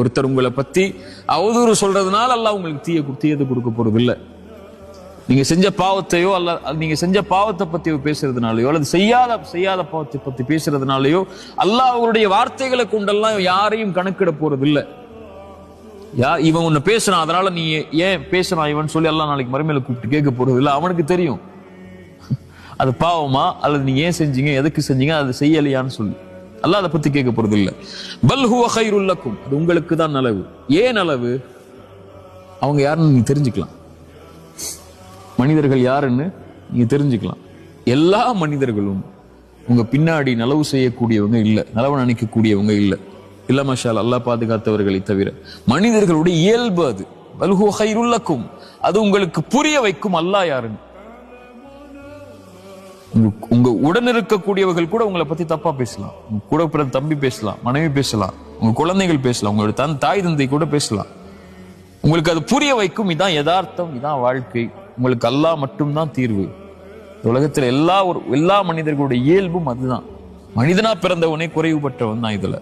ஒருத்தர் உங்களை பத்தி அவதூறு சொல்றதுனால அல்லாஹ் உங்களுக்கு தீயது கொடுக்க போறது இல்ல. நீங்க செஞ்ச பாவத்தையோ நீங்க செஞ்ச பாவத்தை பத்தி பேசுறதுனாலயோ அல்லது செய்யாத பாவத்தை பத்தி பேசுறதுனாலயோ அல்லாஹ் அவருடைய வார்த்தைகளை கொண்டெல்லாம் யாரையும் கணக்கிட போறது இல்ல. இவன் உன்னை பேசுறான் அதனால நீ ஏன் பேசுறான் இவன் சொல்லி அல்லாஹ் நாளைக்கு மறுமையில கூப்பிட்டு கேட்க போறது இல்ல. அவனுக்கு தெரியும் அது பாவமா அல்லது நீங்க ஏன் செஞ்சீங்க, எதுக்கு செஞ்சீங்க, அது செய்யலையான்னு சொல்லி அல்லாஹ் அதை பத்தி கேட்க போறது இல்ல. பல் ஹுவ கைருல் லக்கும், அது உங்களுக்கு தான் நலவு. ஏன் நலவு? அவங்க யாருன்னு நீங்க தெரிஞ்சுக்கலாம். மனிதர்கள் யாருன்னு நீங்க தெரிஞ்சுக்கலாம். எல்லா மனிதர்களும் உங்க பின்னாடி நலவு செய்யக்கூடியவங்க இல்ல, நலவு நினைக்கக்கூடியவங்க இல்ல. இல்ல மஷால் அல்லாஹ் பாதுகாத்தவர்களை தவிர. மனிதர்களுடைய இயல்பு அது. பல் ஹுவ கைருல் லக்கும், அது உங்களுக்கு புரிய வைக்கும் அல்லாஹ் யாருன்னு. உங்க உடன் இருக்கக்கூடியவர்கள் கூட உங்களை பத்தி தப்பா பேசலாம், உங்க கூட பிறந்த தம்பி பேசலாம், மனைவி பேசலாம், உங்க குழந்தைகள் பேசலாம், உங்களோட தாய் தந்தை கூட பேசலாம். உங்களுக்கு அது புரிய வைக்கும் இதான் யதார்த்தம், இதான் வாழ்க்கை, உங்களுக்கு அல்லாஹ் மட்டும்தான் தீர்வு. உலகத்துல எல்லா மனிதர்களுடைய இயல்பும் அதுதான். மனிதனா பிறந்தவனே குறைவுபட்டவன் தான் இதுல.